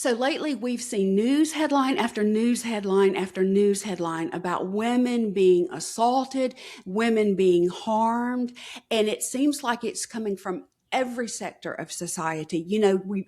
So lately, we've seen news headline after news headline after news headline about women being assaulted, women being harmed, and it seems like it's coming from every sector of society.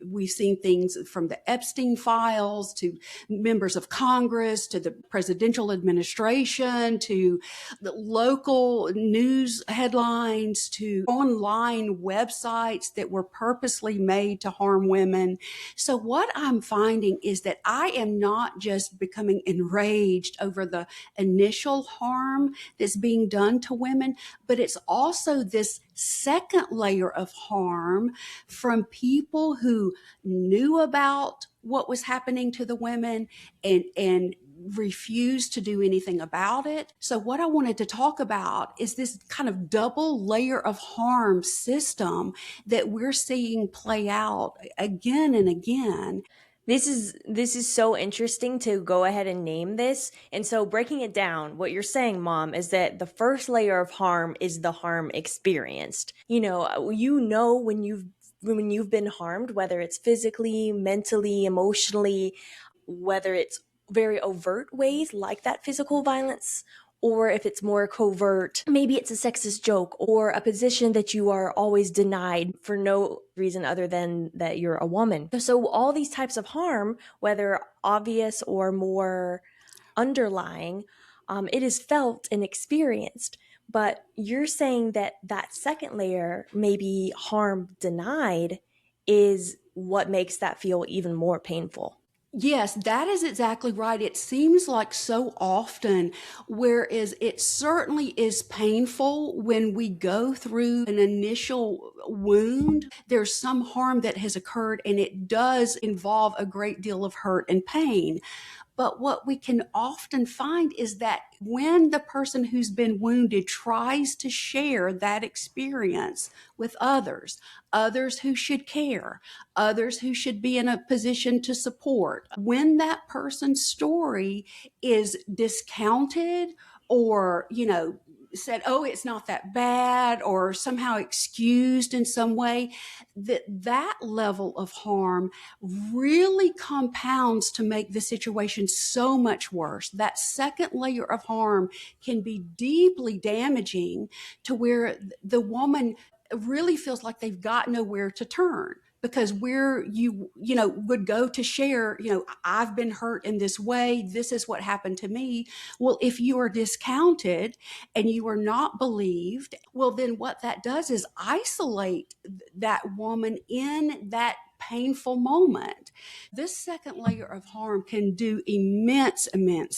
We've seen things from the Epstein files to members of Congress to the presidential administration to the local news headlines to online websites that were purposely made to harm women. So what I'm finding is that I am not just becoming enraged over the initial harm that's being done to women, but it's also this second layer of harm from people who knew about what was happening to the women and refused to do anything about it. So what I wanted to talk about is this kind of double layer of harm system that we're seeing play out again and again. This is so interesting to go ahead and name this. And so breaking it down, what you're saying, Mom, is that the first layer of harm is the harm experienced. When you've been harmed, whether it's physically, mentally, emotionally, whether it's very overt ways like that physical violence, or if it's more covert, maybe it's a sexist joke or a position that you are always denied for no reason other than that you're a woman. So all these types of harm, whether obvious or more underlying, it is felt and experienced. But you're saying that that second layer, maybe harm denied, is what makes that feel even more painful. Yes, that is exactly right. It seems like so often, whereas it certainly is painful when we go through an initial wound, there's some harm that has occurred and it does involve a great deal of hurt and pain. But what we can often find is that when the person who's been wounded tries to share that experience with others, others who should care, others who should be in a position to support, when that person's story is discounted or, said, oh, it's not that bad, or somehow excused in some way, that level of harm really compounds to make the situation so much worse. That second layer of harm can be deeply damaging to where the woman really feels like they've got nowhere to turn, because where you would go to share, I've been hurt in this way, this is what happened to me. Well, if you are discounted and you are not believed, well, then what that does is isolate that woman in that painful moment. This second layer of harm can do immense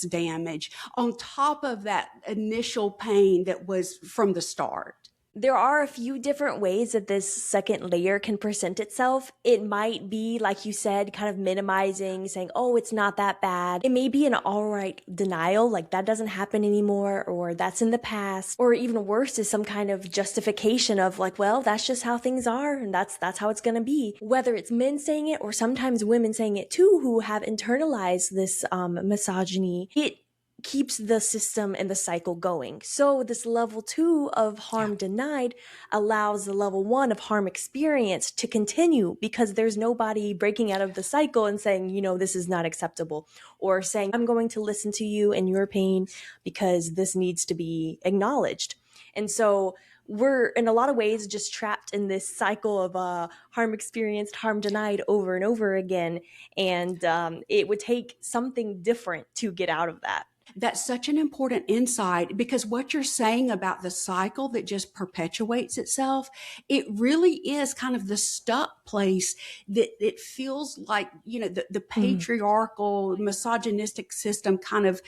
damage on top of that initial pain that was from the start. There are a few different ways that this second layer can present itself. It might be, like you said, kind of minimizing, saying, oh, it's not that bad. It may be an all right denial, like that doesn't happen anymore, or that's in the past. Or even worse is some kind of justification of like, well, that's just how things are, and that's how it's gonna be. Whether it's men saying it or sometimes women saying it too, who have internalized this misogyny, it keeps the system and the cycle going. So this level 2 of Yeah. harm denied allows the level 1 of harm experienced to continue, because there's nobody breaking out of the cycle and saying, this is not acceptable, or saying, I'm going to listen to you and your pain because this needs to be acknowledged. And so we're in a lot of ways just trapped in this cycle of harm experienced, harm denied over and over again. And it would take something different to get out of that. That's such an important insight, because what you're saying about the cycle that just perpetuates itself, it really is kind of the stuck place that it feels like, the patriarchal, misogynistic system kind of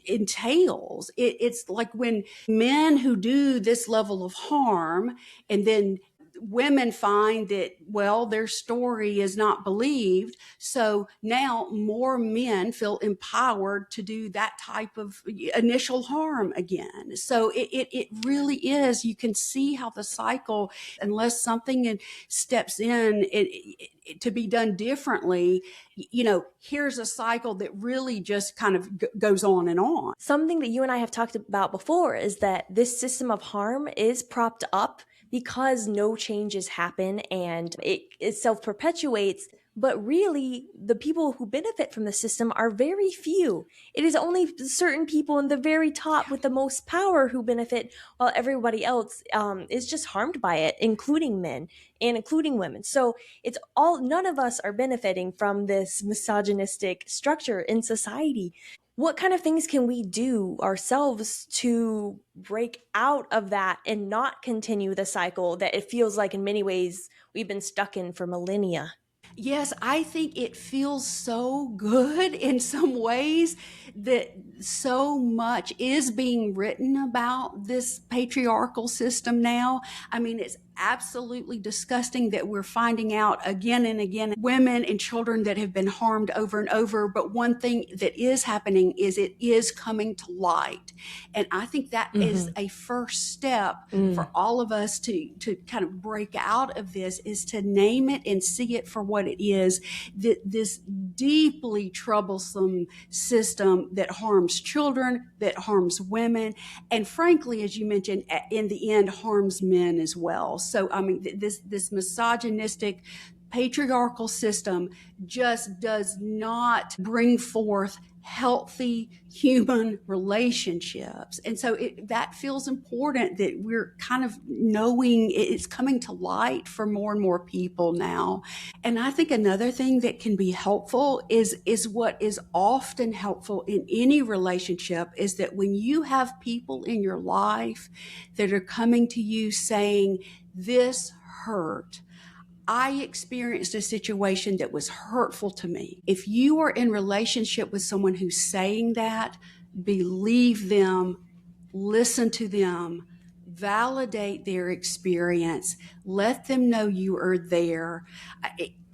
entails. It's like when men who do this level of harm and then women find that, well, their story is not believed. So now more men feel empowered to do that type of initial harm again. So it really is, you can see how the cycle, unless something steps in to be done differently, here's a cycle that really just kind of goes on and on. Something that you and I have talked about before is that this system of harm is propped up because no changes happen and it self-perpetuates But really, the people who benefit from the system are very few. It is only certain people in the very top with the most power who benefit, while everybody else is just harmed by it, including men and including women. So it's all, none of us are benefiting from this misogynistic structure in society. What kind of things can we do ourselves to break out of that and not continue the cycle that it feels like in many ways we've been stuck in for millennia? Yes, I think it feels so good in some ways that so much is being written about this patriarchal system now. I mean, it's absolutely disgusting that we're finding out again and again women and children that have been harmed over and over. But one thing that is happening is it is coming to light. And I think that is Mm-hmm. a first step for all of us to kind of break out of this, is to name it and see it for what it is. This deeply troublesome system that harms children, that harms women, and frankly, as you mentioned, in the end, harms men as well. So, I mean, this misogynistic patriarchal system just does not bring forth healthy human relationships. And so that feels important, that we're kind of knowing it's coming to light for more and more people now. And I think another thing that can be helpful is what is often helpful in any relationship, is that when you have people in your life that are coming to you saying, this hurt, I experienced a situation that was hurtful to me. If you are in relationship with someone who's saying that, believe them, listen to them, validate their experience, let them know you are there.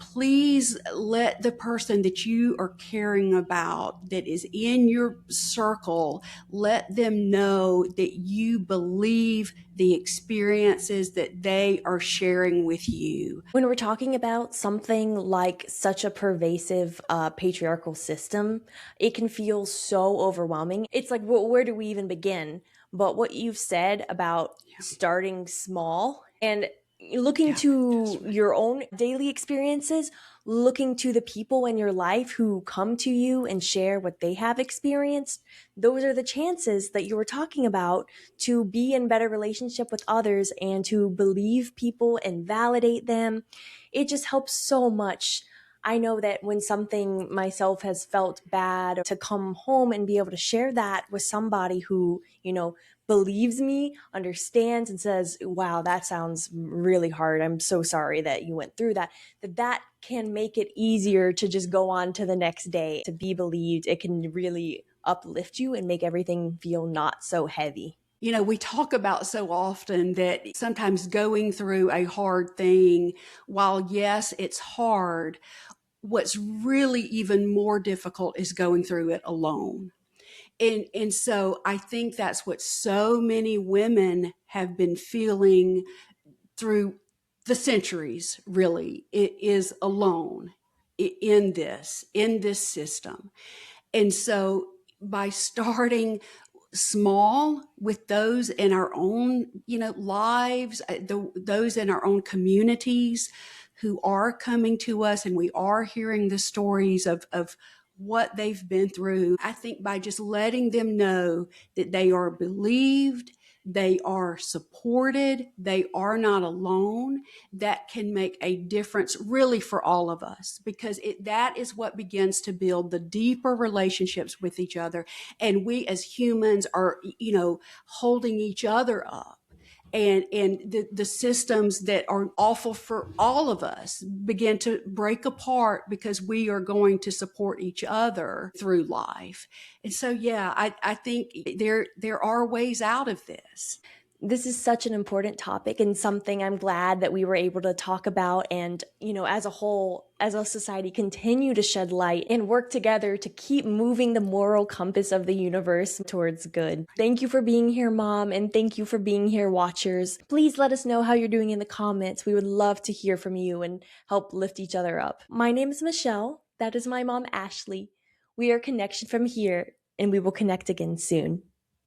Please let the person that you are caring about, that is in your circle, let them know that you believe the experiences that they are sharing with you. When we're talking about something like such a pervasive patriarchal system, it can feel so overwhelming. It's like, where do we even begin? But what you've said about Yeah, starting small and looking yeah, that's to right. your own daily experiences, looking to the people in your life who come to you and share what they have experienced, those are the chances that you were talking about to be in better relationship with others and to believe people and validate them. It just helps so much. I know that when something myself has felt bad, to come home and be able to share that with somebody who, believes me, understands, and says, wow, that sounds really hard. I'm so sorry that you went through that. That can make it easier to just go on to the next day, to be believed. It can really uplift you and make everything feel not so heavy. We talk about so often that sometimes going through a hard thing, while yes, it's hard, what's really even more difficult is going through it alone. And so I think that's what so many women have been feeling through the centuries, really. It is alone in this system. And so by starting small with those in our own lives, those in our own communities who are coming to us, and we are hearing the stories of what they've been through, I think by just letting them know that they are believed, they are supported, they are not alone, that can make a difference really for all of us, because that is what begins to build the deeper relationships with each other. And we as humans are holding each other up, and the systems that are awful for all of us begin to break apart, because we are going to support each other through life. And so yeah, I think there are ways out of this. This is such an important topic and something I'm glad that we were able to talk about and, as a whole, as a society, continue to shed light and work together to keep moving the moral compass of the universe towards good. Thank you for being here, Mom, and thank you for being here, watchers. Please let us know how you're doing in the comments. We would love to hear from you and help lift each other up. My name is Michelle. That is my mom, Ashley. We are Connection from here, and we will connect again soon.